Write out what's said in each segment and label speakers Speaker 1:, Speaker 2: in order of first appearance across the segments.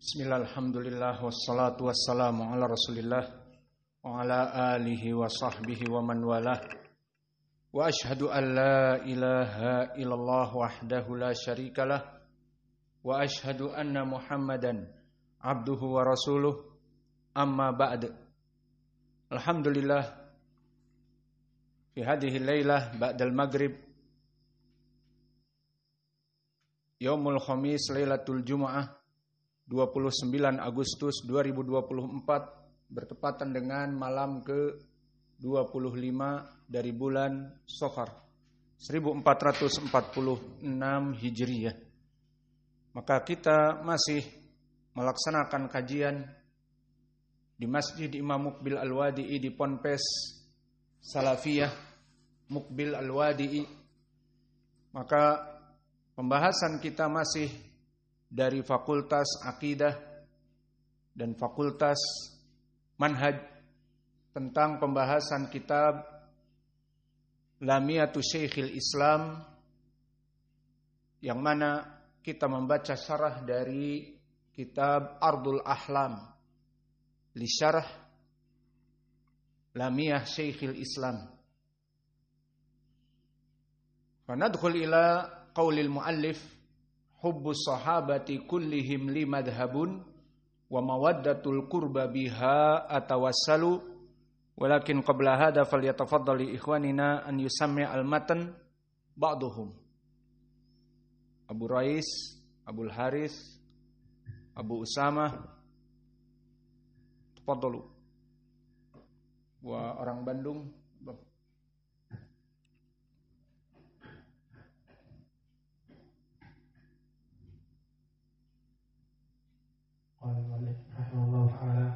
Speaker 1: Bismillah, alhamdulillah, wassalatu wassalamu ala rasulillah wa ala alihi wa sahbihi wa man walah. Wa ashhadu an la ilaha illallah wahdahu la syarikalah wa ashhadu anna muhammadan abduhu wa rasuluh, amma ba'd. Alhamdulillah, fi hadhihi laylah ba'dal maghrib yaumul khamis lailatul jumu'ah 29 Agustus 2024 bertepatan dengan malam ke-25 dari bulan Safar 1446 Hijriyah. Maka kita masih melaksanakan kajian di Masjid Imam Muqbil Al-Wadi'i di Ponpes Salafiyah Muqbil Al-Wadi'i. Maka pembahasan kita masih dari Fakultas Akidah dan Fakultas Manhaj tentang pembahasan kitab Lamiyatu Syekhil Islam, yang mana kita membaca syarah dari kitab Ardul Ahlam li syarah Lamiyah Syekhil Islam. Fanadkhul ila qaulil muallif hubbus sahabati kullihim li madhhabun wa mawaddatul qurba biha atawassalu, walakin qabla hadha falyatafaddal li ikhwanina an yusammi al-matan ba'duhum. Abu Rais, Abul Haris, Abu Usama, tafadhalu. Wa orang Bandung,
Speaker 2: قال المؤلف رحمه الله تعالى: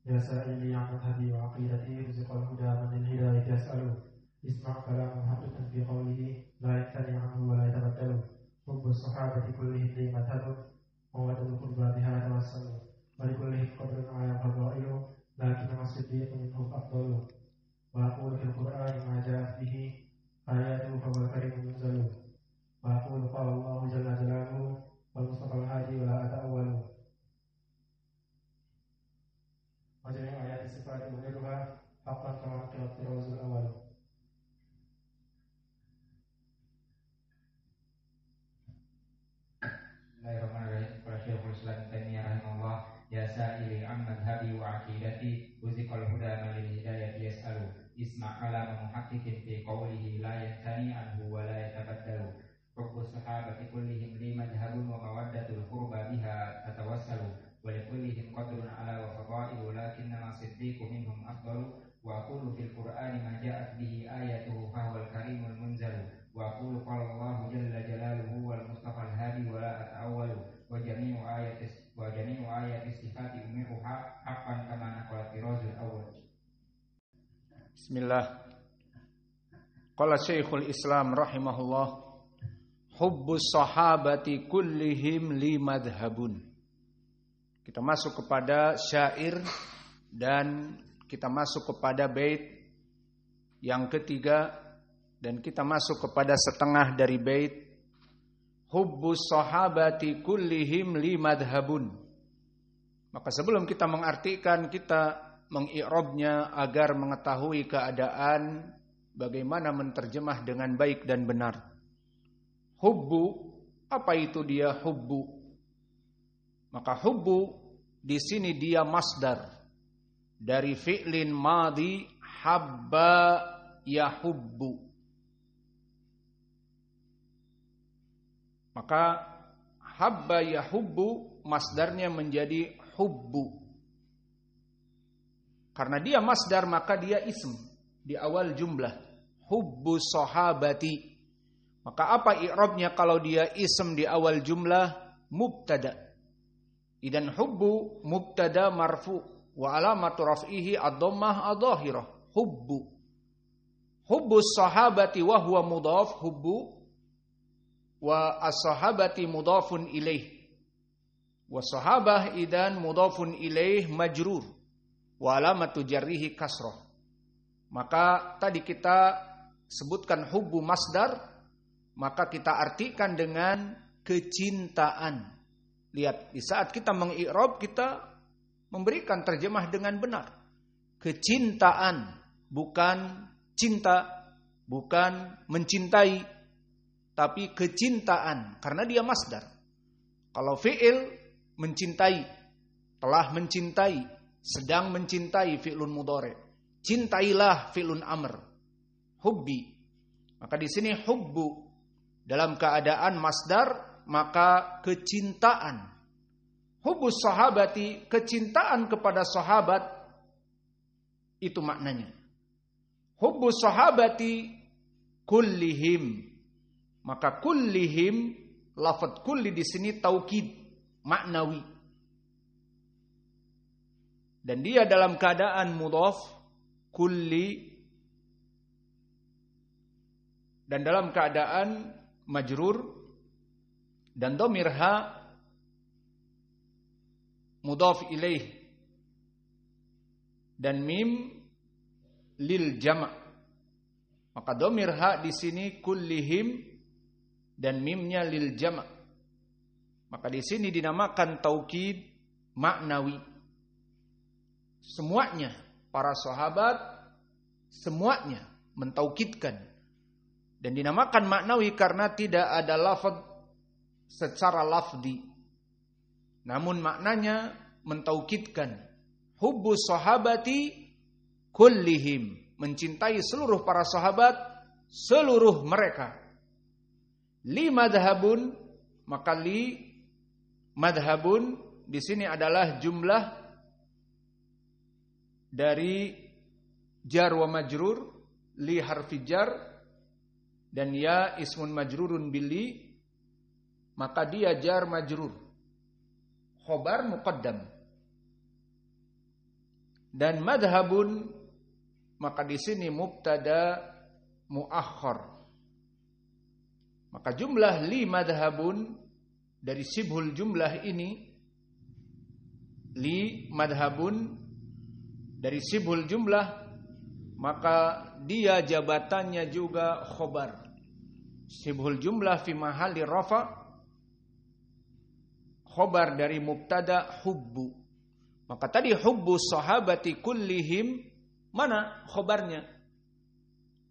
Speaker 2: يا سائلي عن مذهبي وعقيدتي رزق الهدى من للهداية يسأل، اسمع كلام محقق في قوله لا يمتنع عنه ولا يتبدل، حب الصحابة كلهم لي مذهب ومودة القربى بها توسل، ولكلهم قدر على فضائل لكنما الصديق منهم أفضل، وأقول في القرآن ما جاءت به آياته فهو الكريم المنزل، وأقول قال الله جل جلاله والمصطفى الهادي ولا أتأول، وجميع آيات الصفات مدلها حقا كما نقل الطراز الأول.
Speaker 3: Bismillahirrahmanirrahim. Qala Syekhul Islam Taimiyah rahimahullah: ya sa'ili an madhhabi wa aqidati ruziqal huda man lil hidayati yas'alu, isma' kalam muhaqqiqin fi qawlihi la yantani anhu wa la yatabaddalu, hubbus sahabati kullihim li madhhabun wa mawaddatul qurba biha tatawassalu, ولكلهم قدر على وفضائل لكنما الصديق منهم أفضل، وأقول في القرآن ما جاءت به آياته فهو الكريم المنزل، وأقول قال الله جل جلاله والمصطفى الهادي ولا أتأول، وجميع آيات الصفات أمرها حقا كما نقل الطراز الأول.
Speaker 1: بسم الله. قال Syekhul Islam rahimahullah: hubbus sahabati kullihim li madhhabun. Kita masuk kepada syair dan kita masuk kepada bait yang ketiga, dan kita masuk kepada setengah dari bait hubbus sahabati kullihim li madhhabun. Maka sebelum kita mengartikan, kita mengi'rabnya agar mengetahui keadaan bagaimana menterjemah dengan baik dan benar. Hubbu, apa itu dia hubbu? Maka hubbu di sini dia masdar dari fi'lin madhi habba yahubbu. Maka habba yahubbu masdarnya menjadi hubbu. Karena dia masdar maka dia ism di awal jumlah. Hubbu sahabati. Maka apa i'rabnya kalau dia ism di awal jumlah? Mubtada. Idan hubbu mubtada marfu wa alamatu raf'ihi ad-dhammah adh-dhahirah. Hubbu. Hubbus sahabati wa huwa mudhaf hubbu wa as-sahabati mudhafun ilaih. Wa sahabah idan mudhafun ilaih majrur wa alamatu jarrihi kasrah. Maka tadi kita sebutkan hubbu masdar, maka kita artikan dengan kecintaan. Lihat, di saat kita mengi'rab, kita memberikan terjemah dengan benar. Kecintaan, bukan cinta, bukan mencintai, tapi kecintaan, karena dia masdar. Kalau fi'il, mencintai, telah mencintai, sedang mencintai, fi'lun mudhari'. Cintailah, fi'lun amr. Hubbi. Maka di sini hubbu dalam keadaan masdar, maka kecintaan. Hubbus sahabati, kecintaan kepada sahabat, itu maknanya. Hubbus sahabati kullihim. Maka kullihim, lafadz kulli di sini taukid maknawi. Dan dia dalam keadaan mudhaf kulli, dan dalam keadaan majrur, dan dhamir ha mudhaf ilaih, dan mim lil jama'. Maka dhamir ha di sini kullihim dan mimnya lil jama'. Maka di sini dinamakan taukid maknawi. Semuanya, para sahabat semuanya mentaukidkan. Dan dinamakan maknawi karena tidak ada lafaz secara lafzi. Namun maknanya mentaukidkan. Hubbus sahabati kullihim, mencintai seluruh para sahabat, seluruh mereka. Li madhabun, maka li madhabun di sini adalah jumlah dari jar wa majrur, li harfi jar dan ya ismun majrurun billi, maka dia jar majrur, khobar muqaddam. Dan madhabun, maka di sini mubtada muakhkhar. Maka jumlah li madhabun dari sibhul jumlah ini, li madhabun dari sibhul jumlah, maka dia jabatannya juga khobar. Sibhul jumlah fi mahalli rafa, khobar dari mubtada hubbu. Maka tadi hubbu sahabati kullihim, mana khobarnya?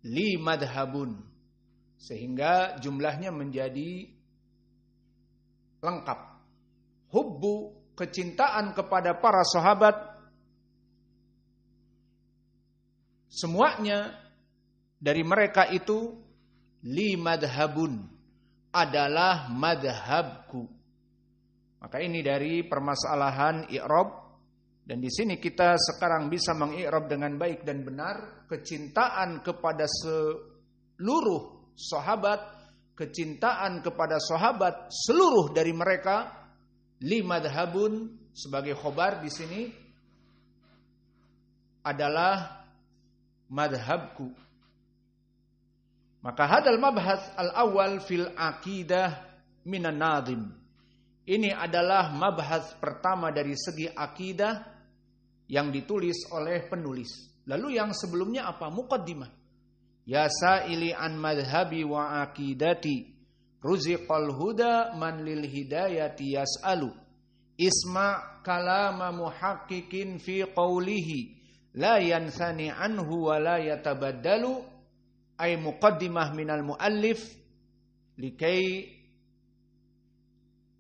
Speaker 1: Li madhabun. Sehingga jumlahnya menjadi lengkap. Hubbu, kecintaan kepada para sahabat, semuanya dari mereka itu li madhabun, adalah madhabku. Maka ini dari permasalahan i'rab. Dan di sini kita sekarang bisa mengi'rab dengan baik dan benar. Kecintaan kepada seluruh sahabat, kecintaan kepada sahabat seluruh dari mereka, li madhabun sebagai khobar di sini adalah madhabku. Maka hadal mabhats al-awwal fil aqidah minan nadhim. Ini adalah mabhats pertama dari segi akidah yang ditulis oleh penulis. Lalu yang sebelumnya apa? Muqaddimah. Ya sa'ili an madhabi wa aqidati, ruziqal huda man lil hidayati yas'alu. Isma' kalama muhaqqiqin fi qawlihi, la yansani anhu wa la yatabaddalu. Ay muqaddimah minal muallif likai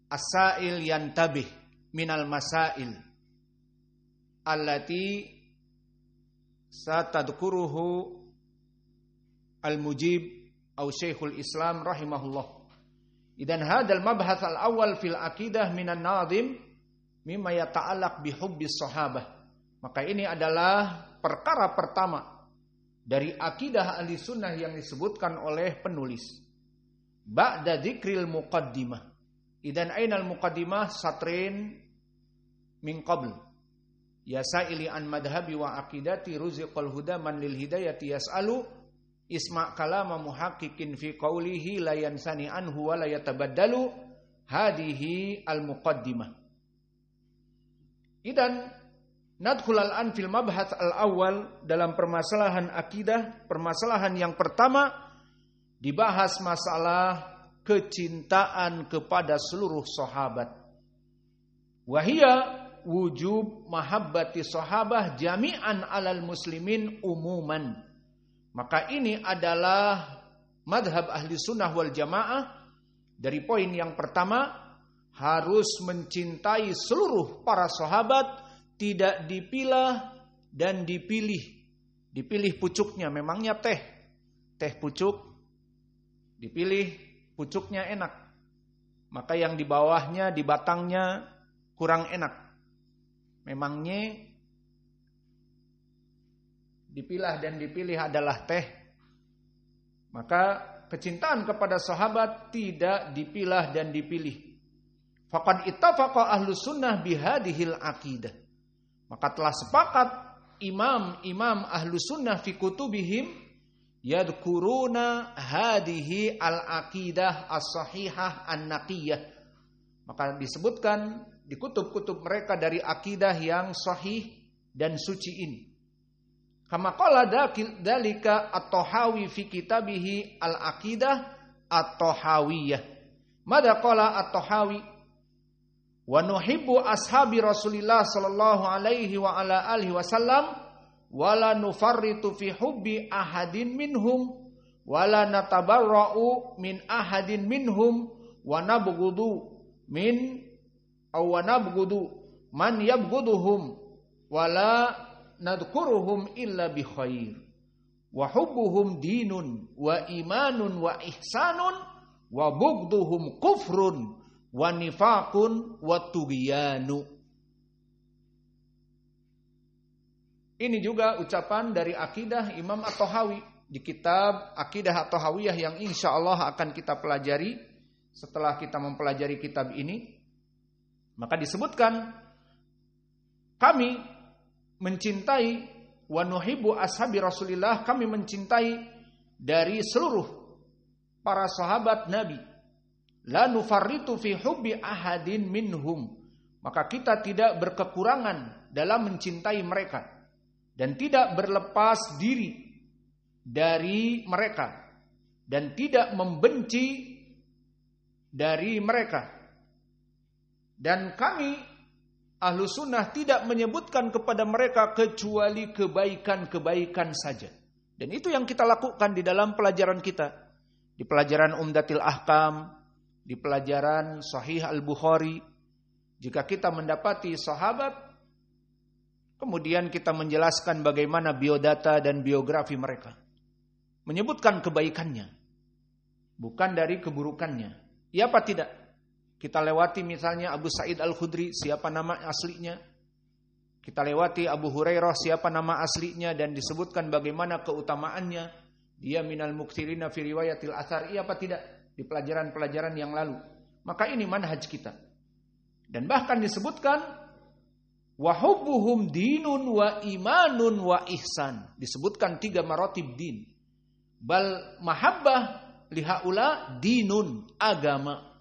Speaker 1: as-sa'il yantabih minal masail allati satadkuruhu al-mujib atau Syekhul Islam rahimahullah. Idan hadal mabhats al-awwal fil aqidah minan nadhim mimma yata'allaq bi hubbis sahabah. Maka ini adalah perkara pertama dari akidah ahli sunnah yang disebutkan oleh penulis. Ba'da dzikril muqaddimah. Idan ainal muqaddimah satrin min qabl. Ya sa'ili an madhabi wa aqidati ruziqal huda man lil hidayati yas'alu. Isma' kalama muhaqqiqin fi qawlihi la yansani anhu wa la yatabaddalu. Hadihi al muqaddimah. Idan nadkhul al-an fil mabhats al-awwal, dalam permasalahan akidah, permasalahan yang pertama dibahas masalah kecintaan kepada seluruh sahabat. Wahia wujub mahabbati sahabah jami'an alal muslimin umuman. Maka ini adalah madhab ahli sunnah wal jamaah. Dari poin yang pertama, harus mencintai seluruh para sahabat, tidak dipilah dan dipilih. Dipilih pucuknya, memangnya teh pucuk, dipilih pucuknya enak. Maka yang di bawahnya, di batangnya kurang enak. Memangnya dipilah dan dipilih adalah teh. Maka kecintaan kepada sahabat tidak dipilah dan dipilih. Faqad ittafaqa ahlus sunnah bihadihil aqidah. Maka telah sepakat imam-imam ahlus sunnah fi kutubihim yadkuruna hadihi al-aqidah as-sahihah an-naqiyah. Maka disebutkan di kutub-kutub mereka dari akidah yang sahih dan suci ini. Kama qala dalika at-Tahawi fi kitabihi al-aqidah at-Tahawiyah. Mada qala at-Tahawi? Wa nuhibbu ashabi Rasulillah sallallahu alaihi wa ala alihi wasallam wa la nufarritu fi hubbi ahadin minhum wa la natabarra'u min ahadin minhum wa nabghudu man yabghuduhum wa la nadhkuruhum illa bi khair wa hubbuhum dinun wa imanun wa ihsanun wa bughdhuhum kufrun wa nifaqun wa tughyanu. Ini juga ucapan dari akidah Imam At-Tahawi di kitab Akidah At-Tahawiyah yang insyaallah akan kita pelajari setelah kita mempelajari kitab ini. Maka disebutkan kami mencintai wa nuhibbu ashabi Rasulillah, kami mencintai dari seluruh para sahabat Nabi. La nufarritu fi hubbi ahadin minhum. Maka kita tidak berkekurangan dalam mencintai mereka dan tidak berlepas diri dari mereka dan tidak membenci dari mereka. Dan kami ahlu sunnah tidak menyebutkan kepada mereka kecuali kebaikan-kebaikan saja. Dan itu yang kita lakukan di dalam pelajaran kita. Di pelajaran Umdatil Ahkam, di pelajaran Sahih Al-Bukhari. Jika kita mendapati sahabat, kemudian kita menjelaskan bagaimana biodata dan biografi mereka. Menyebutkan kebaikannya, bukan dari keburukannya. Ya apa tidak? Kita lewati misalnya Abu Sa'id Al-Khudri, siapa nama aslinya. Kita lewati Abu Hurairah, siapa nama aslinya, dan disebutkan bagaimana keutamaannya. Dia minal mukthirina fi riwayatil athar, iya apa tidak? Di pelajaran-pelajaran yang lalu. Maka ini manhaj kita. Dan bahkan disebutkan wa hubbuhum dinun wa imanun wa ihsan. Disebutkan 3 maratib din. Bal mahabbah lihaula dinun, agama,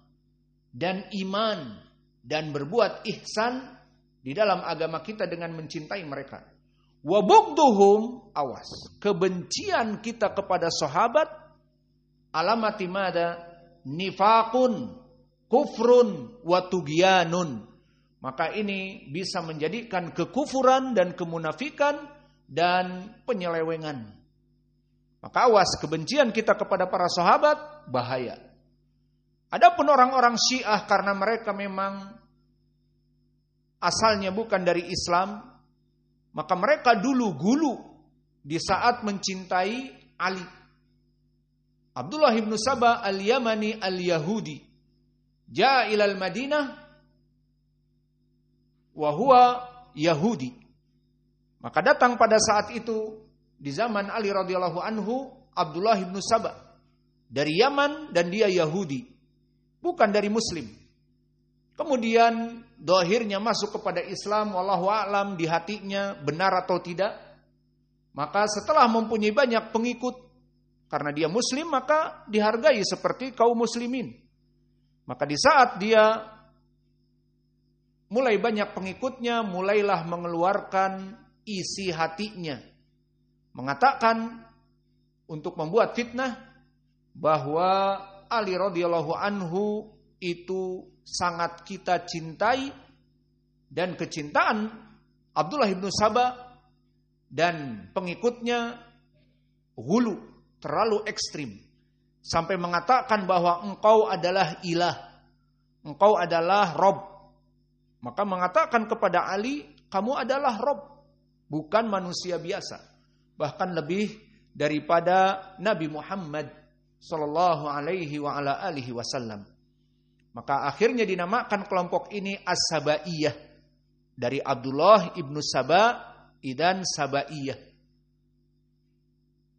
Speaker 1: dan iman, dan berbuat ihsan di dalam agama kita dengan mencintai mereka. Wa bughdhuhum, awas, kebencian kita kepada sahabat alamati mada nifaqun kufrun wa tughyanun. Maka ini bisa menjadikan kekufuran dan kemunafikan dan penyelewengan. Maka awas, kebencian kita kepada para sahabat bahaya. Adapun orang-orang Syiah karena mereka memang asalnya bukan dari Islam, maka mereka dulu gulu di saat mencintai Ali. Abdullah ibn Saba al-Yamani al-Yahudi ja'a ilal Madinah wa huwa Yahudi. Maka datang pada saat itu di zaman Ali radhiyallahu anhu Abdullah ibn Saba dari Yaman dan dia Yahudi, bukan dari Muslim. Kemudian dohirnya masuk kepada Islam, wallahu a'lam di hatinya benar atau tidak. Maka setelah mempunyai banyak pengikut, karena dia Muslim maka dihargai seperti kaum muslimin. Maka di saat dia mulai banyak pengikutnya, mulailah mengeluarkan isi hatinya, mengatakan untuk membuat fitnah bahwa Ali radhiyallahu anhu itu sangat kita cintai dan kecintaan Abdullah ibnu Saba dan pengikutnya hulu, terlalu ekstrim. Sampai mengatakan bahwa engkau adalah ilah, engkau adalah Rob. Maka mengatakan kepada Ali, kamu adalah Rob, bukan manusia biasa. Bahkan lebih daripada Nabi Muhammad sallallahu alaihi wa ala alihi wasallam. Maka akhirnya dinamakan kelompok ini As-Sabaiyah, dari Abdullah ibnu Saba dan Sabaiyah.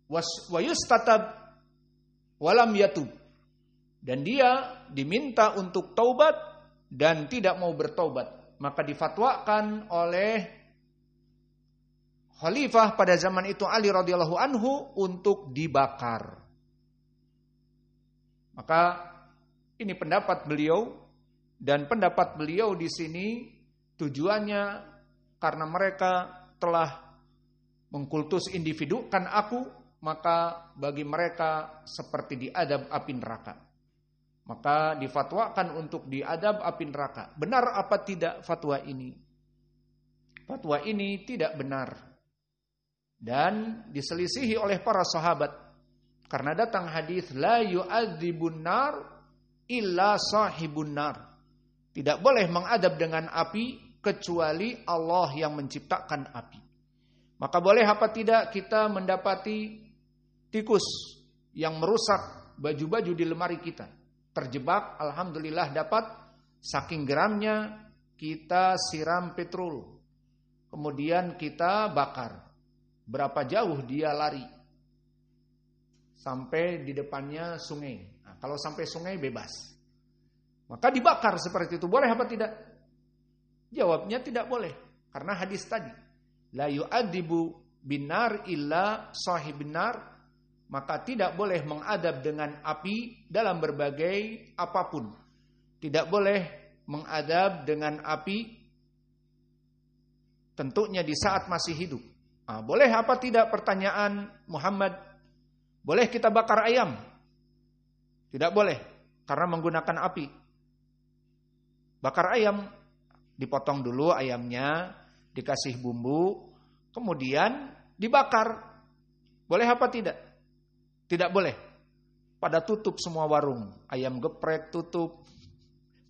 Speaker 1: Wa yustatab walam yatub, dan dia diminta untuk taubat dan tidak mau bertobat. Maka difatwakan oleh khalifah pada zaman itu Ali radhiyallahu anhu untuk dibakar. Maka ini pendapat beliau, dan pendapat beliau di sini tujuannya karena mereka telah mengkultus individukan aku, maka bagi mereka seperti diadab api neraka. Maka difatwakan untuk diadab api neraka. Benar apa tidak fatwa ini? Fatwa ini tidak benar dan diselisihi oleh para sahabat, karena datang hadis la yu'adzibun nar illa sahibun nar. Tidak boleh mengadab dengan api kecuali Allah yang menciptakan api. Maka boleh apa tidak kita mendapati tikus yang merusak baju-baju di lemari kita. Terjebak, alhamdulillah dapat, saking geramnya kita siram petrol. Kemudian kita bakar. Berapa jauh dia lari? Sampai di depannya sungai. Nah, kalau sampai sungai bebas. Maka dibakar seperti itu. Boleh apa tidak? Jawabnya tidak boleh. Karena hadis tadi. La yu'adibu binar illa sahibin nar. Maka tidak boleh mengadab dengan api dalam berbagai apapun. Tidak boleh mengadab dengan api tentunya di saat masih hidup. Nah, boleh apa tidak pertanyaan Muhammad? Boleh kita bakar ayam? Tidak boleh, karena menggunakan api. Bakar ayam, dipotong dulu ayamnya, dikasih bumbu, kemudian dibakar. Boleh apa tidak? Tidak boleh. Pada tutup semua warung. Ayam geprek tutup,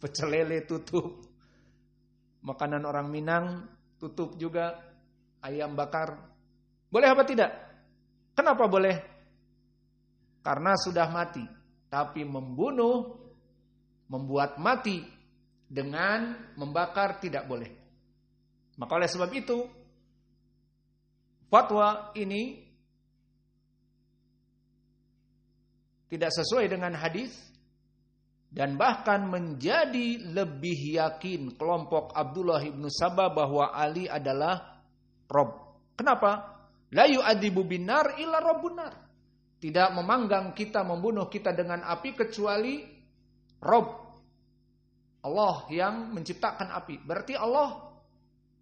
Speaker 1: pecel lele tutup, makanan orang Minang tutup juga, ayam bakar. Boleh apa tidak? Kenapa boleh? Karena sudah mati. Tapi membunuh, membuat mati dengan membakar tidak boleh. Maka oleh sebab itu, fatwa ini tidak sesuai dengan hadis, dan bahkan menjadi lebih yakin kelompok Abdullah ibnu Saba bahwa Ali adalah Rob. Kenapa? La yu'adibu binar illa Rabbun nar. Tidak memanggang kita, membunuh kita dengan api kecuali Rob. Allah yang menciptakan api. Berarti Allah,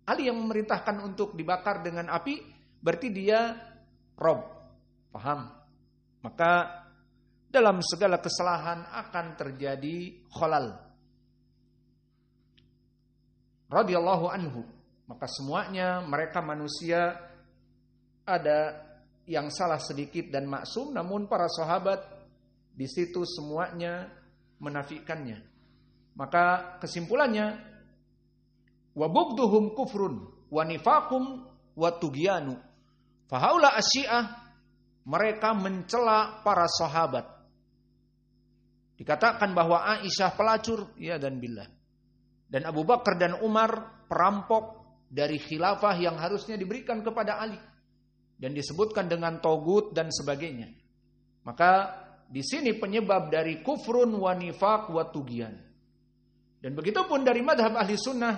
Speaker 1: Ali yang memerintahkan untuk dibakar dengan api, berarti dia Rob. Paham? Maka dalam segala kesalahan akan terjadi khalal. Radhiyallahu anhu. Maka semuanya mereka manusia, ada yang salah sedikit dan maksum, namun para sahabat di situ semuanya menafikannya. Maka kesimpulannya, wa bughdhuhum kufrun wa nifaqum wa tughyanu. Fahaula asyi'ah, mereka mencela para sahabat. Dikatakan bahwa Aisyah pelacur, ya dan billah. Dan Abu Bakar dan Umar perampok dari khilafah yang harusnya diberikan kepada Ali. Dan disebutkan dengan togut dan sebagainya. Maka di sini penyebab dari kufrun wa nifaq wa tughyan. Dan begitu pun dari madhab ahli sunnah,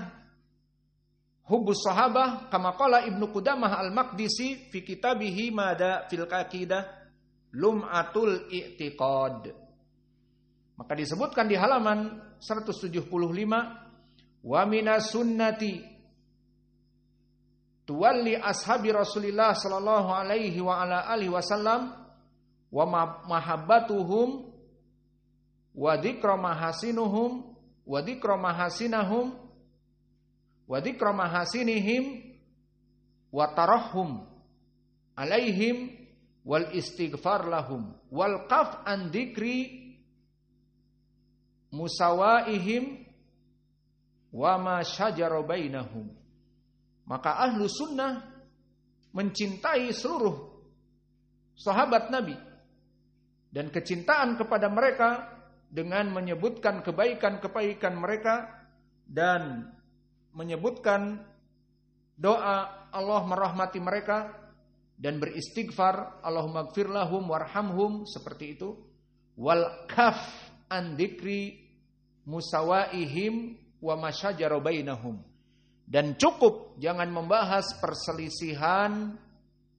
Speaker 1: hubbus sahabah, kama qala Ibnu Qudamah al-Maqdisi fi kitabihi mada fil aqidah lum'atul i'tiqad. Maka disebutkan di halaman 175, wa minas sunnati tuwalli ashabi Rasulillah sallallahu alaihi wa ala alihi wasallam wa mahabbatuhum wa dzikra mahasinuhum wa dzikra mahasinahum wa dzikra mahasinihim wa tarahhum alaihim wal istighfar lahum wal qaf an dzikri musawaihim wa ma syajara bainahum. Maka ahlu sunnah mencintai seluruh sahabat Nabi dan kecintaan kepada mereka dengan menyebutkan kebaikan-kebaikan mereka dan menyebutkan doa Allah merahmati mereka dan beristighfar Allahumma gfir lahum warhamhum seperti itu, wal kaf an dzikri musawaihim wa masyajara bainahum, dan cukup jangan membahas perselisihan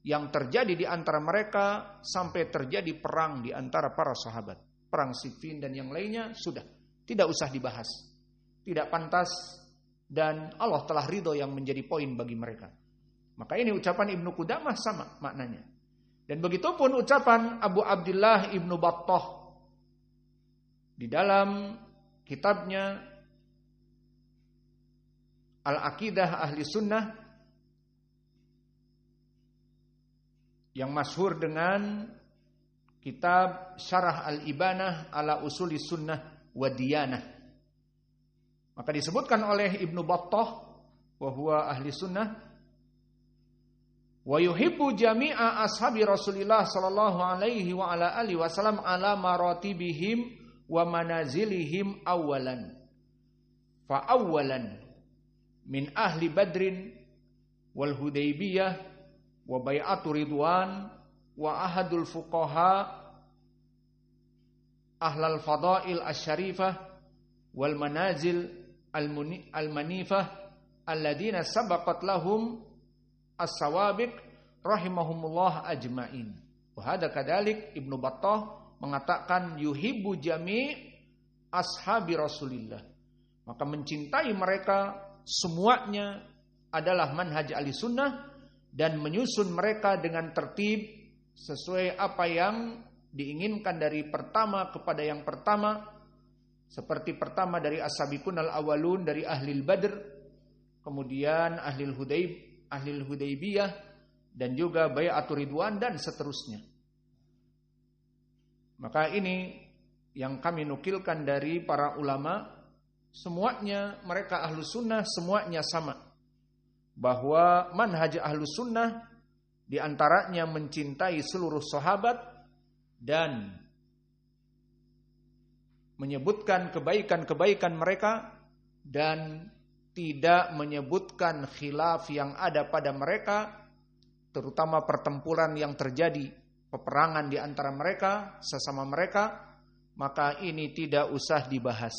Speaker 1: yang terjadi di antara mereka sampai terjadi perang di antara para sahabat, perang Siffin dan yang lainnya, sudah tidak usah dibahas, tidak pantas, dan Allah telah ridho yang menjadi poin bagi mereka. Maka ini ucapan Ibnu Qudamah sama maknanya. Dan begitu pun ucapan Abu Abdullah Ibnu Battah di dalam kitabnya Al-Aqidah Ahli Sunnah yang masyhur dengan kitab Syarah Al-Ibanah ala Usuli Sunnah wa Diyanah. Maka disebutkan oleh Ibnu Battah wa huwa ahli sunnah wa yuhibbu jami'a ashabi Rasulillah sallallahu alaihi wa ala alihi wasallam ala maratibihim wa manazilihim awalan. Fa awalan min ahli Badrin wal Hudaybiyah wa bai'atu Ridwan wa ahadul fuqaha ahlal fadail asyarifah wal manazil al-manifah alladina sabaqat lahum as-sawabiq rahimahumullah ajma'in. Wa hada kadalik Ibnu Battah mengatakan yuhibbu jami' ashabi Rasulillah. Maka mencintai mereka semuanya adalah manhaj ahli sunnah dan menyusun mereka dengan tertib sesuai apa yang diinginkan dari pertama kepada yang pertama, seperti pertama dari as-sabiqun al-awwalun dari ahli Badr, kemudian ahli Hudaybiyah dan juga bai'atur Ridwan dan seterusnya. Maka ini yang kami nukilkan dari para ulama, semuanya mereka ahlu sunnah, semuanya sama. Bahwa manhaj ahlu sunnah diantaranya mencintai seluruh sahabat dan menyebutkan kebaikan-kebaikan mereka dan tidak menyebutkan khilaf yang ada pada mereka, terutama pertempuran yang terjadi, peperangan di antara mereka, sesama mereka, maka ini tidak usah dibahas.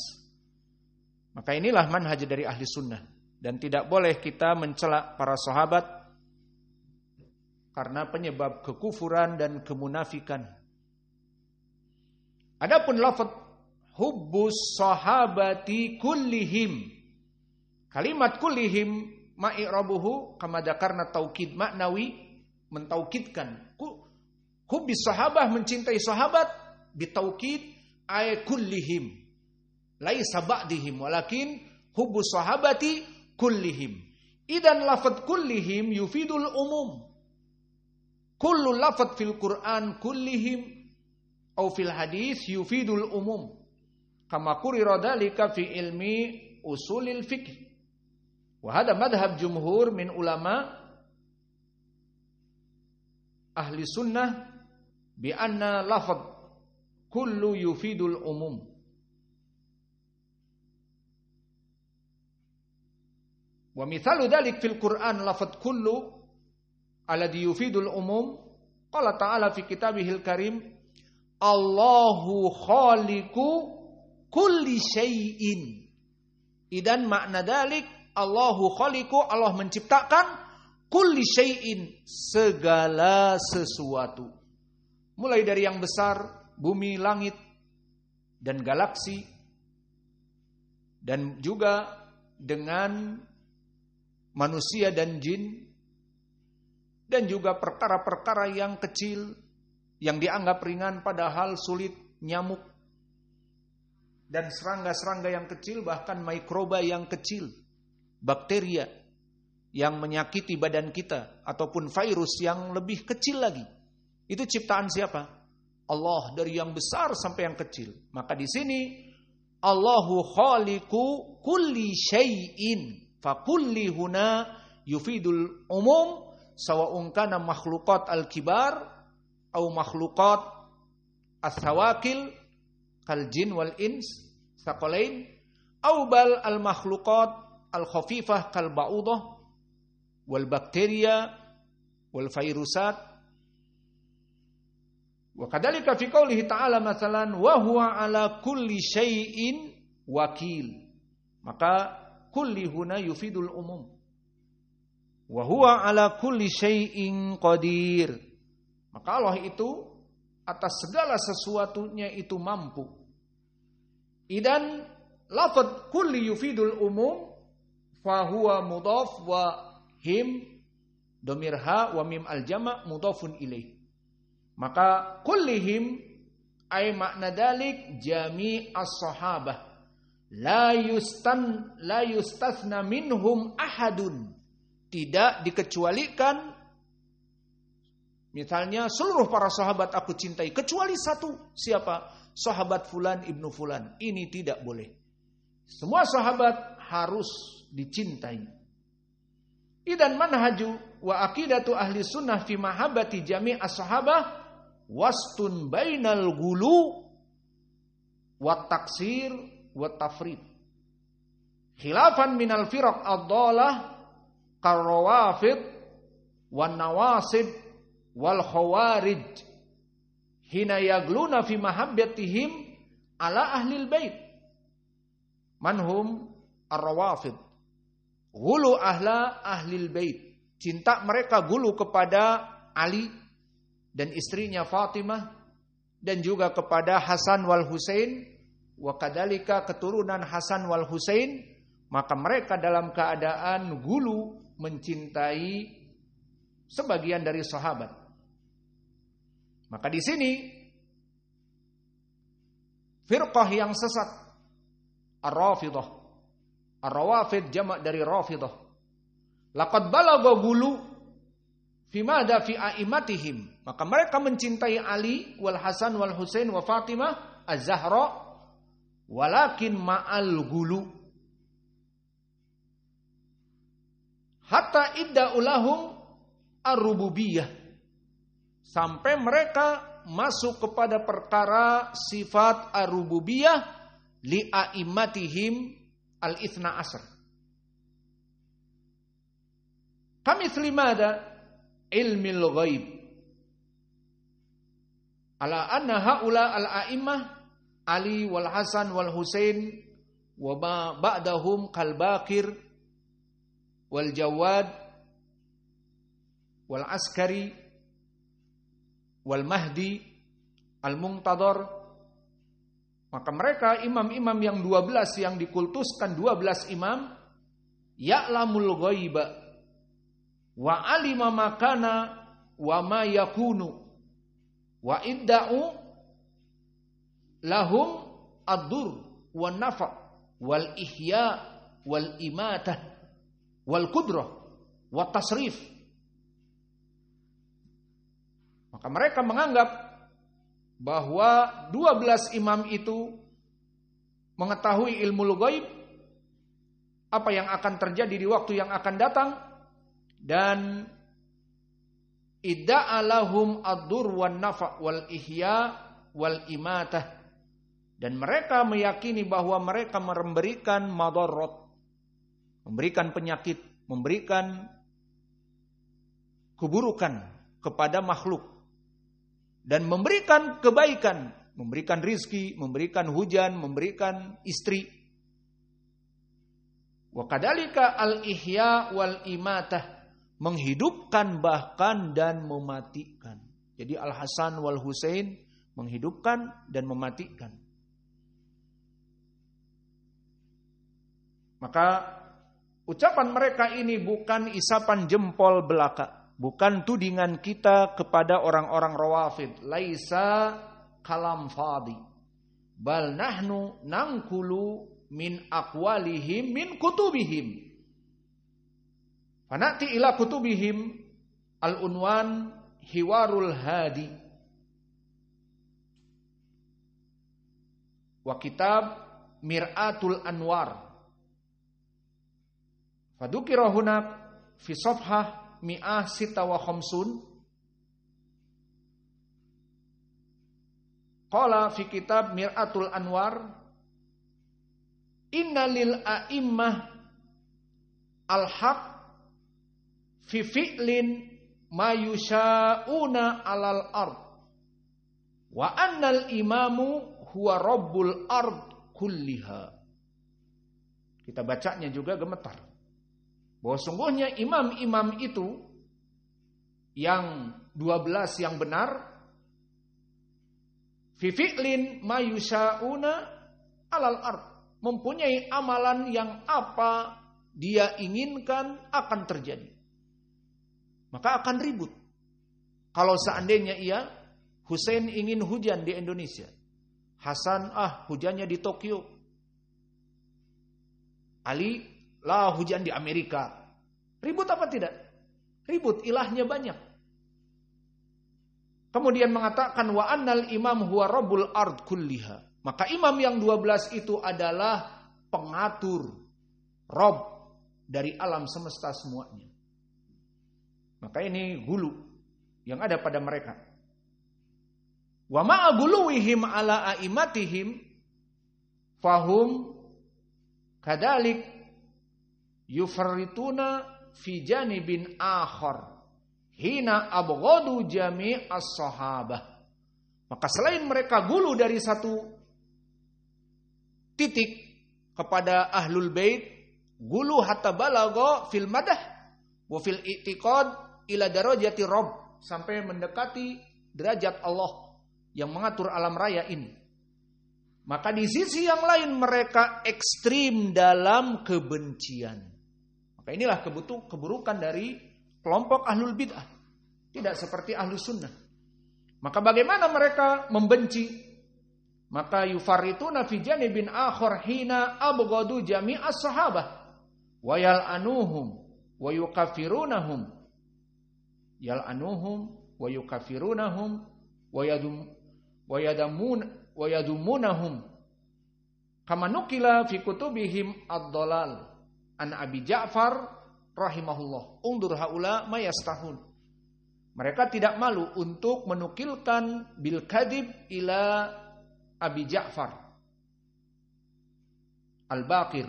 Speaker 1: Maka inilah manhaj dari ahli sunnah. Dan tidak boleh kita mencela para sahabat karena penyebab kekufuran dan kemunafikan. Adapun lafaz hubbus sahabati kullihim, kalimat kullihim ma'i'rabuhu kama dzakarna taukid maknawi, mentaukidkan hubbis sahabah, mencintai sahabat, bitaukid ay kullihim laisa ba'dihim walakin hubbus sahabati kullihim. Idan lafaz kullihim yufidul umum. Kullu lafaz fil Quran kullihim atau fil hadis yufidul umum. Kama qurira dzalika fi ilmi usulil fiqh. Wa hada madhhab jumhur min ulama ahli sunnah bi anna lafaz kullu yufidul umum. Wa mithalu dzalik fil Qur'an lafaz kullu alladhi yufidul umum qala ta'ala fi kitabihil karim Allahu khaliqu kulli syai'in. Idan makna dzalik Allahu khaliqu, Allah menciptakan, kulli syai'in, segala sesuatu. Mulai dari yang besar, bumi, langit dan galaksi, dan juga dengan manusia dan jin, dan juga perkara-perkara yang kecil yang dianggap ringan padahal sulit, nyamuk dan serangga-serangga yang kecil, bahkan mikroba yang kecil. bakteria yang menyakiti badan kita ataupun virus yang lebih kecil lagi. Itu ciptaan siapa? Allah, dari yang besar sampai yang kecil. Maka di sini Allahu khaliqu kulli syai'in fa kulli huna yufidul umum sawa'un kana makhluqat al-kibar au makhluqat as-sawakil kal jin wal ins saqalain au bal al-makhluqat al-khafifah kal ba'udah wal bakteria wal virusat. Wa kadzalika fi qoulihi ta'ala masalan wa huwa ala kulli syai'in wakil. Maka kulli huna yufidul umum. Wa huwa ala kulli syai'in qadir. Maka Allah itu atas segala sesuatunya itu mampu. Idan lafaz kulli yufidul umum fa huwa mudhaf wa him dhamir ha wa mim al jama' mudhafun ilaih. Maka kullihim ay makna dalik jami' as-sahabah la yustathna minhum ahadun, tidak dikecualikan. Misalnya seluruh para sahabat aku cintai kecuali satu, siapa? Sahabat fulan ibnu fulan. Ini tidak boleh. Semua sahabat harus dicintai. Idan manhaju wa aqidatu ahli sunnah fi mahabbati jami' as-sahabah wastun bainal gulu wa taksir wa tafrid. Khilafan minal firaq ad-dhalah karrawafid wan nawasib wal khawarij hina yagluna fi mahabbatihim ala ahlil bait. Manhum ar-rawafid. Gulu ahla ahlil bait. Cinta mereka gulu kepada Ali dan istrinya Fatimah dan juga kepada Hasan wal Husain wa kadzalika keturunan Hasan wal Husain. Maka mereka dalam keadaan gulu mencintai sebagian dari sahabat. Maka di sini firqah yang sesat ar-Rafidah, ar-Rawafid jamak dari Rafidah. Laqad balagha gulu fi madha fi a'immatihim. Maka mereka mencintai Ali wal Hasan wal Husain wa Fatimah az-Zahra walakin ma'al gulu hatta idda'ulahum ar-rububiyah, sampai mereka masuk kepada perkara sifat ar-rububiyah li a'immatihim al-ithna asr. Kamitsli madha ilmil ghaib ala anna haula al-a'immah Ali wal Hasan wal Husain wa ba'dahum kal Baqir wal Jawad wal Askari wal Mahdi al Muntadhar. Maka mereka imam-imam yang 12 yang dikultuskan 12 imam ya'lamul ghaiba wa alima makana wa ma yakunu wa idda'u lahum ad-dur wan nafa wal ihya wal imatah wal qudrah wat tasrif. Maka mereka menganggap bahwa 12 imam itu mengetahui ilmu ghaib, apa yang akan terjadi di waktu yang akan datang, dan idda'alahum ad-dur wan nafa wal ihya wal imatah, dan mereka meyakini bahwa mereka memberikan madarat, memberikan penyakit, memberikan keburukan kepada makhluk, dan memberikan kebaikan, memberikan rizki, memberikan hujan, memberikan istri. Wa kadzalika al-ihya wal imatah, menghidupkan bahkan dan mematikan. Jadi Al-Hasan wal Husain menghidupkan dan mematikan. Maka ucapan mereka ini bukan isapan jempol belaka, bukan tudingan kita kepada orang-orang Rawafid. Laisa kalam fadi, bal nahnu nangkulu min aqwalihim min kutubihim Fanati ila kutubihim al-unwan Hiwarul Hadi wa kitab Mir'atul Anwar. Fadukira hunak fi safhah mi'ah sita wa khamsun. Qala fi kitab Mir'atul Anwar, inna lil a'immah al-haq fi fi'lin ma yusha'una alal ard wa annal imamu huwa rabbul ard kulliha. Kita bacanya juga gemetar, bahwa sungguhnya imam-imam itu yang 12 yang benar, fi fi'lin ma yusha'una alal ard, mempunyai amalan yang apa dia inginkan akan terjadi, maka akan ribut. Kalau seandainya Hussein ingin hujan di Indonesia, Hasan hujannya di Tokyo, Ali hujan di Amerika. Ribut apa tidak? Ribut, ilahnya banyak. Kemudian mengatakan wa annal imam huwa rabbul ard kulliha. Maka imam yang 12 itu adalah pengatur, Rob dari alam semesta semuanya. Maka ini gulu yang ada pada mereka. Wa ma'a guluwihim ala a'immatihim fahum kadalik yufarrituna fi janibin akhar hina abghadu jami'as sahabah. Maka selain mereka gulu dari satu titik kepada ahlul bait, gulu hatta balagha fil madah wa fil i'tiqad ila darajati rabb, sampai mendekati derajat Allah yang mengatur alam raya ini. Maka di sisi yang lain mereka ekstrim dalam kebencian. Maka inilah keburukan dari kelompok ahlul bid'ah, tidak seperti ahlus sunnah. Maka bagaimana mereka membenci? Maka yufarrituna fi janibin akhar hina abghadu jami'as sahabah wa yal'anuhum wa yukafirunahum, yal'anuhum wa yukafirunahum wa yadumunahum kama nukila fi kutubihim ad-dhalal an Abi Ja'far rahimahullah. Undur haula mayastahun. Mereka tidak malu untuk menukilkan bil kadib ila Abi Ja'far al-Baqir.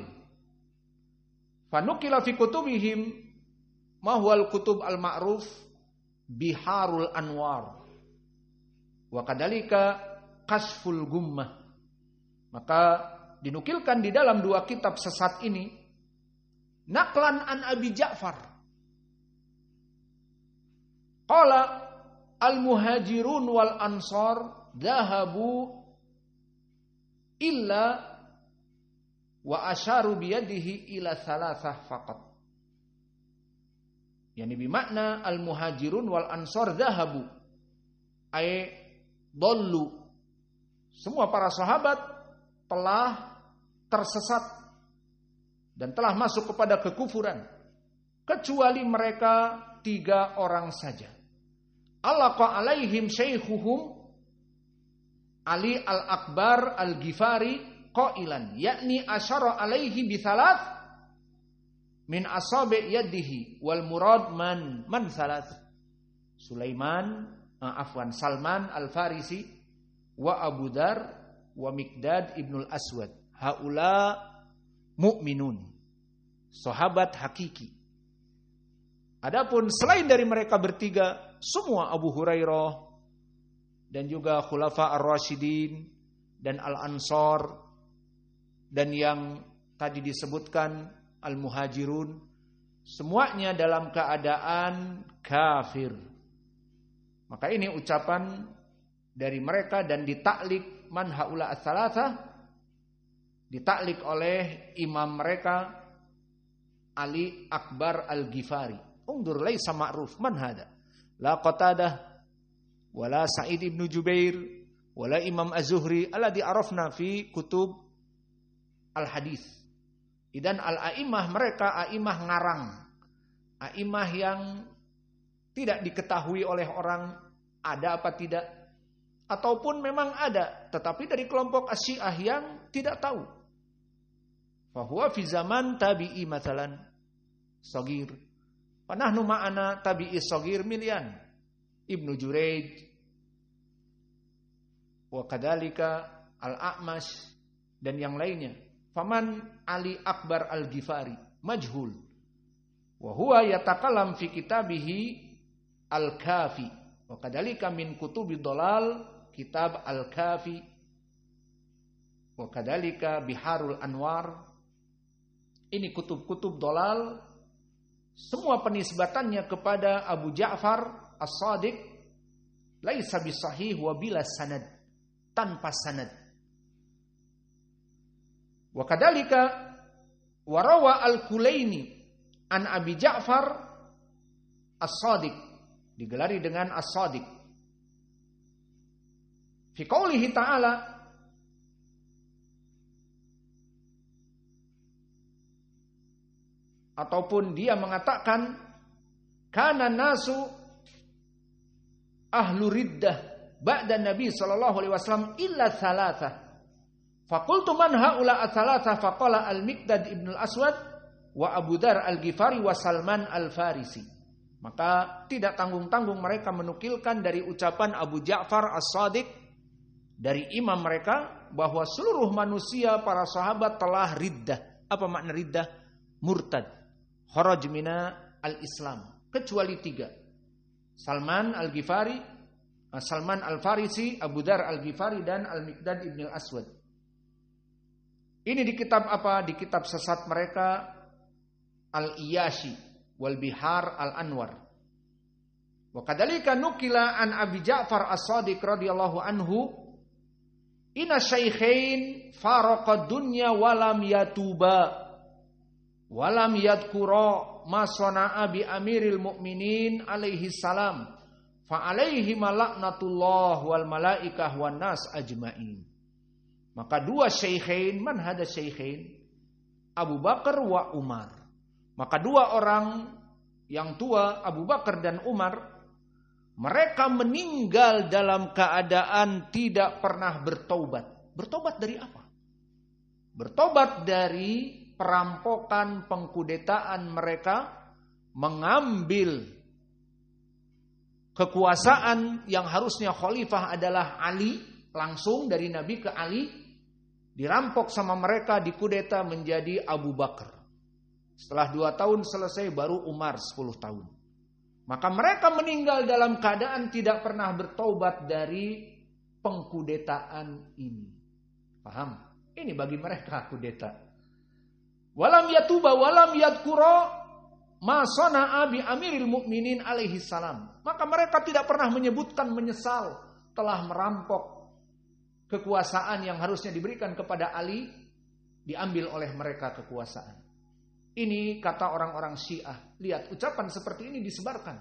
Speaker 1: Fanukila fi kutubihim ma huwal kutub al-ma'ruf Biharul Anwar wa kadalika Kasful Gummah. Maka dinukilkan di dalam dua kitab sesat ini naklan an Abi Ja'far qala al-muhajirun wal ansar dhahabu illa wa asharu biyadihi ila thalathah faqat. Yani bimakna al-muhajirun wal ansar dhahabu ay dollu, semua para sahabat telah tersesat dan telah masuk kepada kekufuran, kecuali mereka 3 orang saja. Alaqa alaihim syaikhuhum Ali al-Akbar al-Ghifari qailan, yakni asyara alaihi bithalat min asabi yadihi wal murad man salat Salman al-Farisi wa Abu Dar wa Miqdad ibnul Aswad. Haula mu'minun, sahabat hakiki. Adapun selain dari mereka bertiga, semua Abu Hurairah dan juga Khulafa ar-Rasyidin dan Al-Ansar dan yang tadi disebutkan Al-Muhajirun, semuanya dalam keadaan kafir. Maka ini ucapan dari mereka dan ditaklik man haula ats-tsalatsah, ditaklik oleh imam mereka Ali Akbar al-Ghifari. Undur laisa ma'ruf man hada, la Qatadah wala Sa'id ibn Jubair wala Imam Az-Zuhri alladhi arafna fi kutub al-hadis. Idan al-a'immah mereka a'immah ngarang, A'immah yang tidak diketahui oleh orang ada apa tidak, ataupun memang ada tetapi dari kelompok Asyiah yang tidak tahu. Fahuwa fi zaman tabi'i mathalan shagir. Panahnu ma'ana tabi'i shagir milyan Ibnu Juraij wa kadzalika Al-A'mash dan yang lainnya. Faman Ali Akbar Al-Ghifari majhul wa huwa yatakallam fi kitabihi Al-Kafi wa kadzalika min kutubi dhalal kitab Al-Kafi wa kadzalika Biharul Anwar. Ini kutub-kutub dhalal, semua penisbatannya kepada Abu Ja'far As-Shadiq laisa bisahih wa bila sanad, tanpa sanad. Wa kadzalika warawa Al-Kulaini an Abi Ja'far As-Shadiq, digelari dengan As-Shadiq. Fi qoulihi ta'ala, ataupun dia mengatakan kana nasu ahlu riddah ba'da Nabi sallallahu alaihi wasallam illa thalatha. Faqultu man haula ats-tsalatsa faqala Al-Miqdad ibn al-Aswad wa Abu Dzar Al-Ghifari wa Salman Al-Farisi. Maka tidak tanggung-tanggung mereka menukilkan dari ucapan Abu Ja'far As-Shadiq dari imam mereka bahwa seluruh manusia para sahabat telah riddah. Apa makna riddah? Murtad. Kharaj mina al-Islam. Kecuali 3. Salman Al-Ghifari, Salman Al-Farisi, Abu Dzar Al-Ghifari dan Al-Miqdad ibn al-Aswad. Ini di kitab apa? Di kitab sesat mereka Al-Iyashi wal Bihar Al-Anwar. Wa kadzalika nukila an Abi Ja'far As-Shadiq radhiyallahu anhu inna syaikhain faraqa dunya wa lam yatuba wa lam yadhkura ma sana'a bi amiril mu'minin alaihi salam fa alaihi malaknatullah wal malaikah wan nas ajmain. Maka 2 syaikhain, man hada syaikhain? Abu Bakar wa Umar. Maka 2 orang yang tua, Abu Bakar dan Umar, mereka meninggal dalam keadaan tidak pernah bertobat. Bertobat dari apa? Bertobat dari perampokan, pengkudetaan mereka, mengambil kekuasaan yang harusnya khalifah adalah Ali, langsung dari Nabi ke Ali, dirampok sama mereka, dikudeta menjadi Abu Bakar. Setelah 2 tahun selesai baru Umar 10 tahun. Maka mereka meninggal dalam keadaan tidak pernah bertaubat dari pengkudetaan ini. Paham? Ini bagi mereka kudeta. Walam yatuba walam yadkura ma sana'a bi amiril mu'minin alaihi salam. Maka mereka tidak pernah menyebutkan menyesal telah merampok kekuasaan yang harusnya diberikan kepada Ali, diambil oleh mereka kekuasaan. Ini kata orang-orang Syiah. Lihat, ucapan seperti ini disebarkan.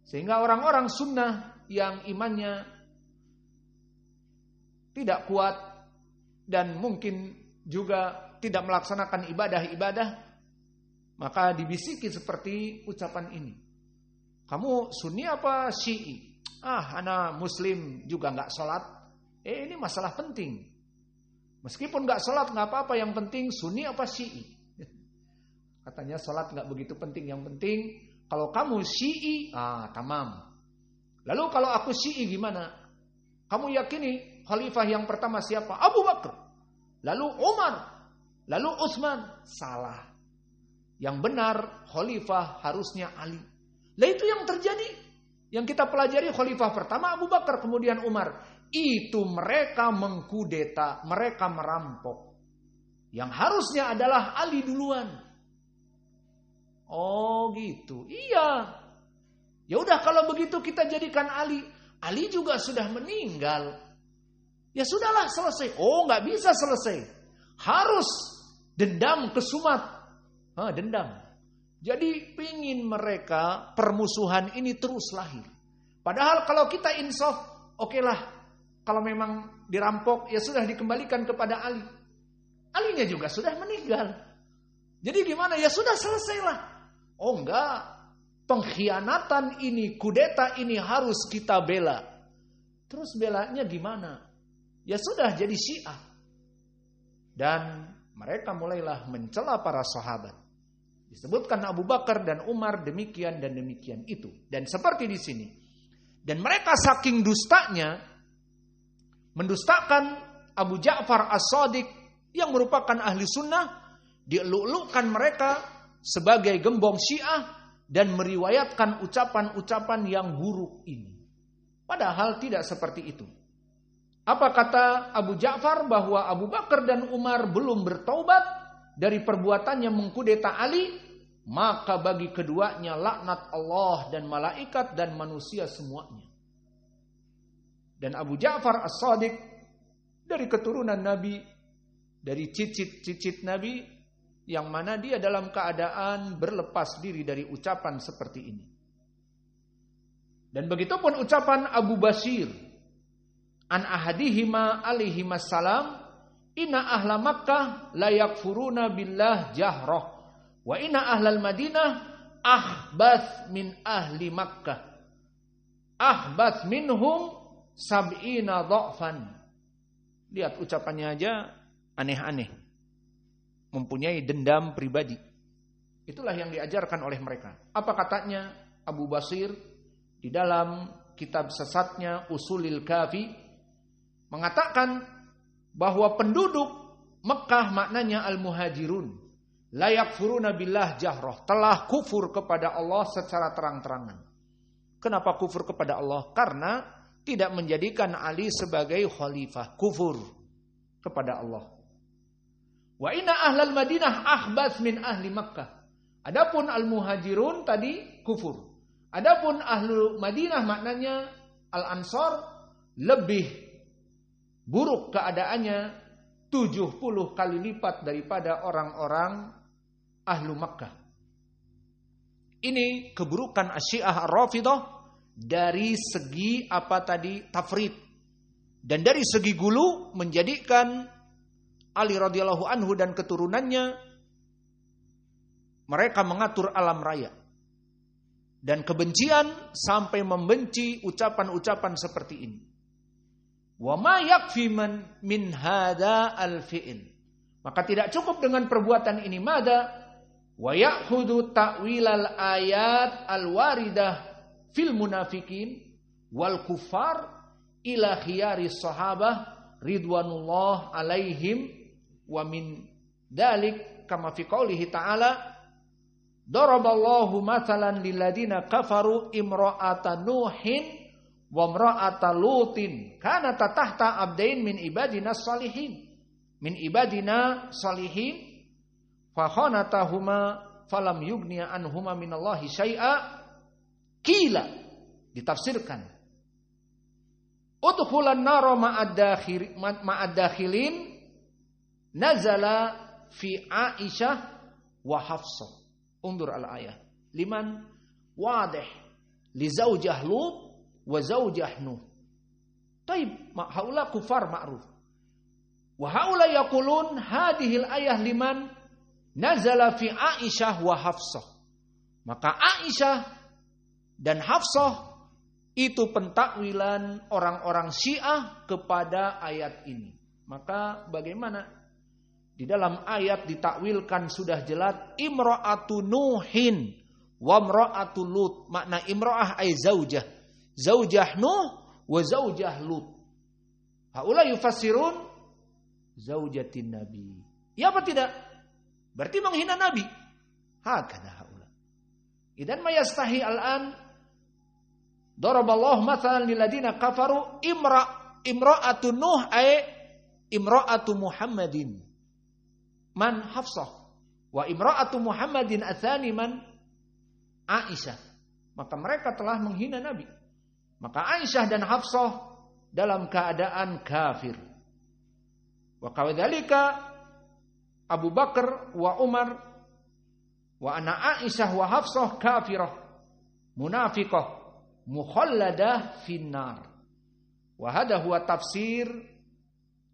Speaker 1: Sehingga orang-orang sunnah yang imannya tidak kuat dan mungkin juga tidak melaksanakan ibadah-ibadah, maka dibisiki seperti ucapan ini. Kamu Sunni apa Syi'i? Ana Muslim juga nggak sholat. Ini masalah penting. Meskipun nggak sholat nggak apa-apa, yang penting Sunni apa Syi'i. Katanya sholat nggak begitu penting, yang penting kalau kamu Syi'i, tamam. Lalu kalau aku Syi'i gimana? Kamu yakini khalifah yang pertama siapa? Abu Bakar. Lalu Umar. Lalu Utsman. Salah. Yang benar khalifah harusnya Ali. Lah itu yang terjadi. Yang kita pelajari, khalifah pertama Abu Bakar, kemudian Umar. Itu mereka mengkudeta, mereka merampok. Yang harusnya adalah Ali duluan. Oh gitu. Iya. Ya udah kalau begitu kita jadikan Ali. Ali juga sudah meninggal. Ya sudahlah, selesai. Oh, nggak bisa selesai. Harus dendam kesumat. Dendam. Jadi pingin mereka permusuhan ini terus lahir. Padahal kalau kita insaf, okelah. Kalau memang dirampok, ya sudah dikembalikan kepada Ali. Alinya juga sudah meninggal. Jadi gimana? Ya sudah selesailah. Oh enggak. pengkhianatan ini, kudeta ini harus kita bela. Terus belanya gimana? Ya sudah jadi Syiah. Dan mereka mulailah mencela para sahabat. Disebutkan Abu Bakar dan Umar demikian dan demikian itu. Dan seperti di sini. Dan mereka saking dustanya, mendustakan Abu Ja'far As-Shadiq yang merupakan ahli sunnah, dieluk-elukkan mereka sebagai gembong Syiah dan meriwayatkan ucapan-ucapan yang buruk ini. Padahal tidak seperti itu. Apa kata Abu Ja'far? Bahwa Abu Bakar dan Umar belum bertaubat dari perbuatannya mengkudeta Ali, maka bagi keduanya laknat Allah dan malaikat dan manusia semuanya. Dan Abu Ja'far As-Shadiq dari keturunan Nabi, dari cicit-cicit Nabi, yang mana dia dalam keadaan berlepas diri dari ucapan seperti ini. Dan begitupun ucapan Abu Basir an ahadihima alaihimas salam, inna ahla Makkah la yakfuruna billah jahrah wa inna ahlal Madinah ahbath min ahli Makkah ahbath minhum sab'ina dha'fan. Lihat ucapannya aja aneh-aneh, mempunyai dendam pribadi. Itulah yang diajarkan oleh mereka. Apa katanya Abu Basir di dalam kitab sesatnya Usulil Kafi, mengatakan bahwa penduduk Mekah maknanya al-muhajirun la yakfuruna billah jahrah, telah kufur kepada Allah secara terang-terangan. Kenapa kufur kepada Allah? Karena tidak menjadikan Ali sebagai khalifah, kufur kepada Allah. Wa inna ahlal Madinah ahbas min ahli Makkah. Adapun al-muhajirun tadi kufur. Adapun ahlu Madinah maknanya al-Ansar lebih buruk keadaannya 70 kali lipat daripada orang-orang ahlu Makkah. Ini keburukan Asyiah Ar-Rafidah dari segi apa tadi? Tafrid. Dan dari segi gulu menjadikan Ali radhiyallahu anhu dan keturunannya mereka mengatur alam raya. Dan kebencian sampai membenci ucapan-ucapan seperti ini. Wa ma yakfi min hadza al-fi'l. Maka tidak cukup dengan perbuatan ini, mada wa ya'khudhu ta'wilal ayat al-waridah fil munafiqin wal kuffar ila khiyari sahabah ridwanullah alaihim wa min dalik kama fi qoulihi ta'ala daraballahu mathalan lil ladina kafaru imra'ata nuhin wa imra'ata lutin kanata tahta abdain min ibadina salihin fa khanatahuma falam yughniya anhuma minallahi syai'a. Qila, ditafsirkan, udkhulan nara ma'ad-dakhilin nazala fi Aisyah wa Hafsah. Undur al-ayah. Liman wadih li zaujah Lut wa zaujah Nuh. Taib, haula kufar ma'ruf. Wa haula yaqulun hadhil ayah liman nazala fi Aisyah wa Hafsah. Maka Aisyah dan Hafsah itu pentakwilan orang-orang Syiah kepada ayat ini. Maka bagaimana? Di dalam ayat ditakwilkan sudah jelas imra'atu Nuhin wa imra'atu Lut. Makna imra'ah ay zaujah. Zaujah Nuh wa zaujah Lut. Haula yufassirun zaujatin Nabi. Ya apa tidak? Berarti menghina Nabi. Hakada haula. Idan ma yastahi al-an daraballahu mathalan lil ladina kafaru imra'atu Nuh ay imra'atu Muhammadin. Man Hafsah wa imra'atu Muhammadin atsani man Aisyah. Maka mereka telah menghina Nabi. Maka Aisyah dan Hafsah dalam keadaan kafir. Wa kadzalika Abu Bakar wa Umar wa ana Aisyah wa Hafsah kafirah munafiqah mukhalladah finnar. Wa hadha huwa tafsir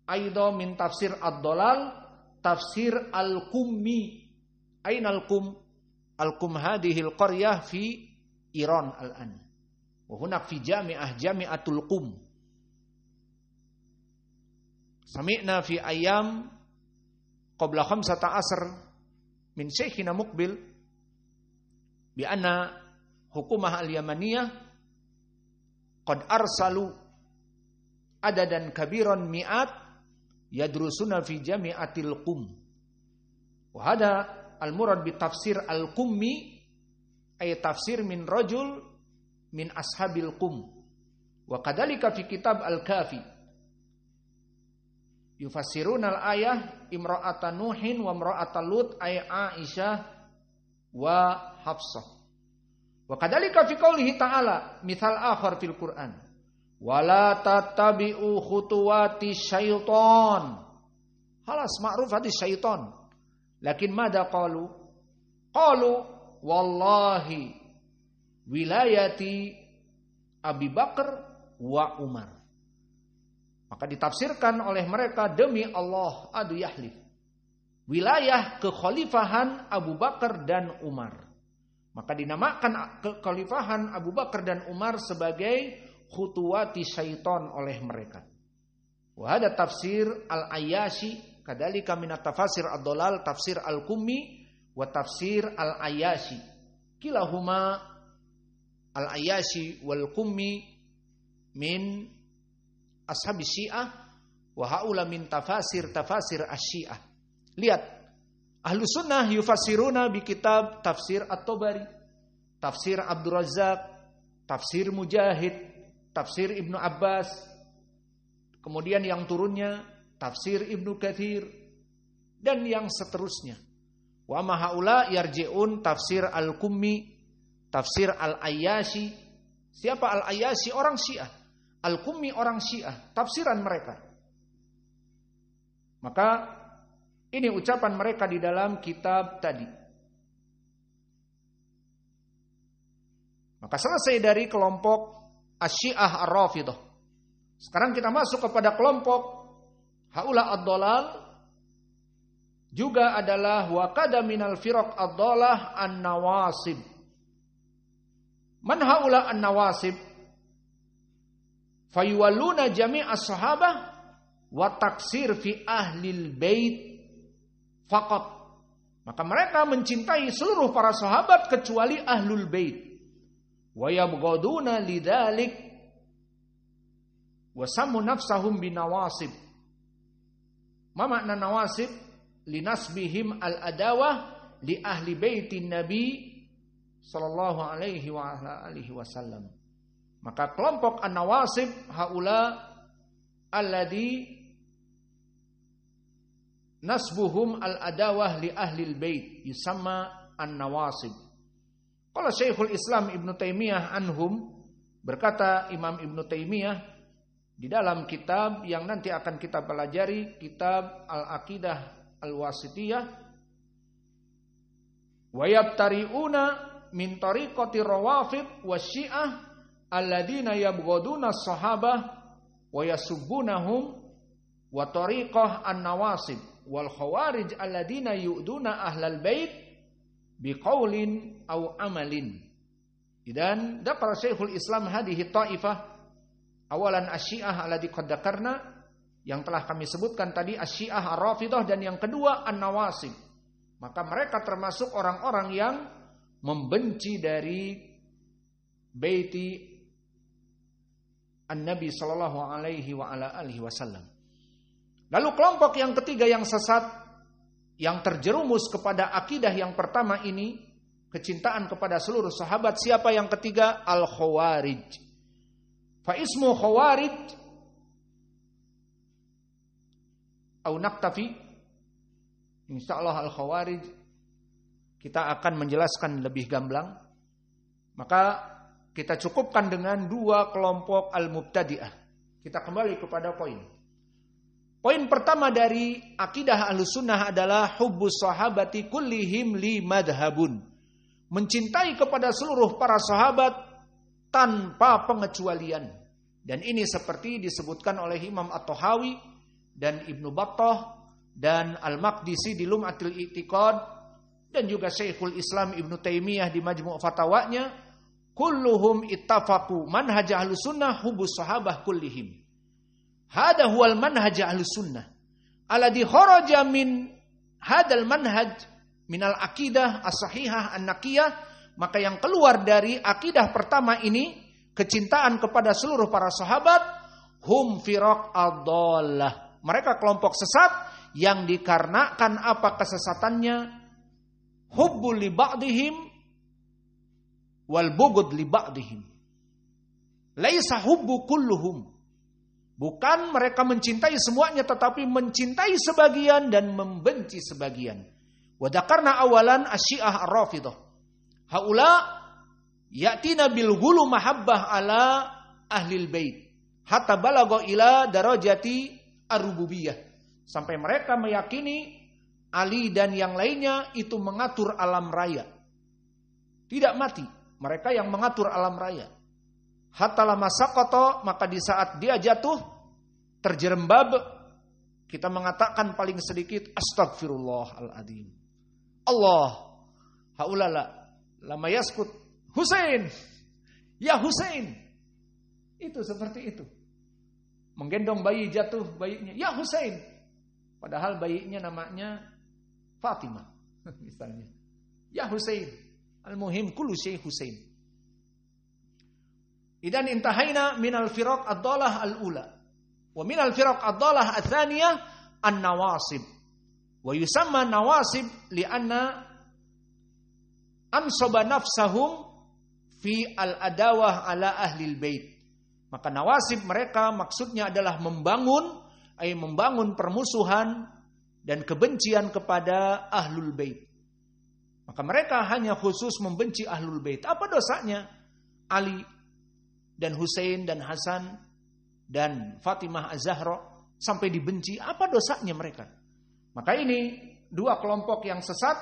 Speaker 1: aidha min tafsir ad-dhalal tafsir al-Qummi. Aina al-Qum? Al-Qum hadhihi al-qaryah fi Iran al-an. Wa hunak fi jami'atul Qum. Sami'na fi ayyam qabla 15 min Syekhina Muqbil bi anna hukumah al-Yamaniyah qad arsalu adadan kabiran mi'at yadrusuna fi jami'atil Qum. Wa hada al-murad bi tafsir al-Qummi ay tafsir min rajul min ashabil Qum. Wa kadzalika fi kitab al-Kafi yufassiruna al-ayah imra'atan Nuhin wa imra'atan Lut ay Aisyah wa Hafsah. Wa kadzalika fi qoulihi ta'ala mithal akhar fil Qur'an wala tattabi'u khutuwati syaitan. Halas ma'ruf hadis syaitan. Lakin mada qalu wallahi wilayati Abi Bakar wa Umar. Maka ditafsirkan oleh mereka demi Allah adu yahlif. Wilayah kekhalifahan Abu Bakar dan Umar. Maka dinamakan kekhalifahan Abu Bakar dan Umar sebagai khutuwati syaitan oleh mereka. Wa hada tafsir al-Ayyashi kadzalika min at-tafasir ad-dhalal tafsir al-Qummi wa tafsir al-Ayyashi. Kilahuma al-Ayyashi wal Qummi min ashabi Syiah wa haula min tafasir asy-Syiah. Lihat, ahlu sunnah yufassiruna bi kitab tafsir at-Tabari, tafsir Abdul Razzaq, tafsir Mujahid, tafsir Ibnu Abbas, kemudian yang turunnya tafsir Ibnu Katsir dan yang seterusnya. Wa ma haula yarji'un tafsir al-Qummi, tafsir al-Ayyashi. Siapa al-Ayyashi? Orang Syiah. Al-Qummi orang Syiah, tafsiran mereka. Maka ini ucapan mereka di dalam kitab tadi. Maka selesai dari kelompok Asy-Syiah Ar-Rafidhah. Sekarang kita masuk kepada kelompok haula ad-dhalal, juga adalah wa qada minal firaq ad-dhalah an-nawasib. Man haula an-nawasib? Fayuwalluna jami'as sahabah wa taksir fi ahlil bait faqat. Maka mereka mencintai seluruh para sahabat kecuali ahlul bait. Wa yabghaduna lidzalik wa sammu nafsahum binawasib. Ma makna nawasib? Linasbihim al-adawah li ahli baitin nabi sallallahu alaihi wa alihi wasallam. Maka kelompok an-nawasib haula alladhi nasbuhum al-adawah li ahlil bait yusamma an-nawasib. Qala Syekhul Islam Ibnu Taimiyah anhum, berkata Imam Ibnu Taimiyah di dalam kitab yang nanti akan kita pelajari, kitab Al-Aqidah Al-Wasithiyah, wa yabtari'una min tariqati rawafid wasyi'ah alladzina yabghaduna as-sahabah wa yasubbunahum wa tariqah an-nawasib wal khawarij alladzina yu'duna ahlal bait biqaulin aw amalin. Dan dzakara Syekhul Islam hadhihi ta'ifah awalan asy-Syiah alladzi qad dzakarna, yang telah kami sebutkan tadi Asy-Syiah Ar-Rafidhah, dan yang kedua an-nawasib. Maka mereka termasuk orang-orang yang membenci dari baiti An-Nabi sallallahu alaihi wa ala alihi wasallam. Lalu kelompok yang ketiga yang sesat, yang terjerumus kepada akidah yang pertama ini, kecintaan kepada seluruh sahabat. Siapa yang ketiga? Al-Khawarij. Fa ismu Khawarij au naktafi. Insyaallah Al-Khawarij kita akan menjelaskan lebih gamblang. Maka kita cukupkan dengan dua kelompok al-mubtadi'ah. Kita kembali kepada poin. Poin pertama dari akidah Ahlussunnah adalah hubbus sahabati kullihim li madhabun. Mencintai kepada seluruh para sahabat tanpa pengecualian. Dan ini seperti disebutkan oleh Imam At-Tahawi dan Ibnu Battah dan Al-Maqdisi di Lum'atul I'tiqad dan juga Syekhul Islam Ibnu Taimiyah di Majmu' Fatawanya. kulluhum ittafaqu manhaj ahlus sunnah hubbus sahabah kullihim. Hada huwal manhaj ahlus sunnah alladhi kharaja min hadal manhaj minal aqidah as-sahihah an-naqiyah. Maka yang keluar dari akidah pertama ini, kecintaan kepada seluruh para sahabat, hum firaq ad-dhallah. Mereka kelompok sesat yang dikarenakan apa kesesatannya? Hubbul li ba'dihim wal bughd li ba'dihim. Laisa hubbu kulluhum. Bukan mereka mencintai semuanya, tetapi mencintai sebagian dan membenci sebagian. Wa dzakarna awalan asy-syiah ar-rafidah. Haula ya'tina bil ghulu mahabbah ala ahlil bait hatta balagha ila darajati ar-rububiyah. Sampai mereka meyakini Ali dan yang lainnya itu mengatur alam raya. Tidak mati, mereka yang mengatur alam raya. Hatta lama saqata, maka di saat dia jatuh terjerembab, kita mengatakan paling sedikit astagfirullahaladzim. Allah, haulala lama yaskut Husain, ya Husain. Itu seperti itu. Menggendong bayi jatuh, bayinya ya Husain. Padahal bayinya namanya Fatimah misalnya. Ya Husain. Al-muhim kullu syai Husain. Idan intahaina minal firaq ad-dhalah al-ula. Wa minal firaq ad-dhalah ats-tsaniyah an-nawasib. Wa yusamma nawasib li'anna ansaba nafsahum fi al-adawah ala ahlil bait. Maka nawasib mereka maksudnya adalah membangun permusuhan dan kebencian kepada ahlul bait. Maka mereka hanya khusus membenci ahlul bait. Apa dosanya? Ali dan Husain dan Hasan dan Fatimah Az-Zahra sampai dibenci, apa dosanya mereka? Maka ini dua kelompok yang sesat.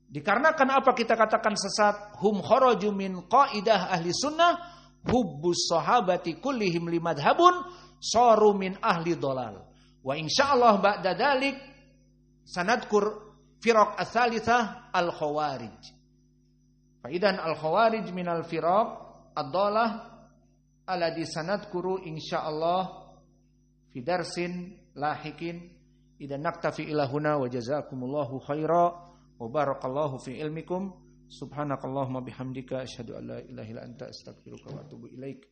Speaker 1: Dikarenakan apa kita katakan sesat? Hum kharaju min qaidah ahli sunnah hubbus sahabati kullihim limadhabun saru min ahli dhalal. Wa insyaallah ba'da dzalik sanadkur firaq ats-tsalitsah al-khawarij. Fa idan al-khawarij min al-firaq ad-dhalah alladhi sanadkuru insyaallah fi darsin lahikin. Idan naktafi ila huna wa jazakumullahu khaira wa barakallahu fi ilmikum. Subhanakallahumma bihamdika asyhadu an la ilaha illa anta astaghfiruka wa atubu ilaik.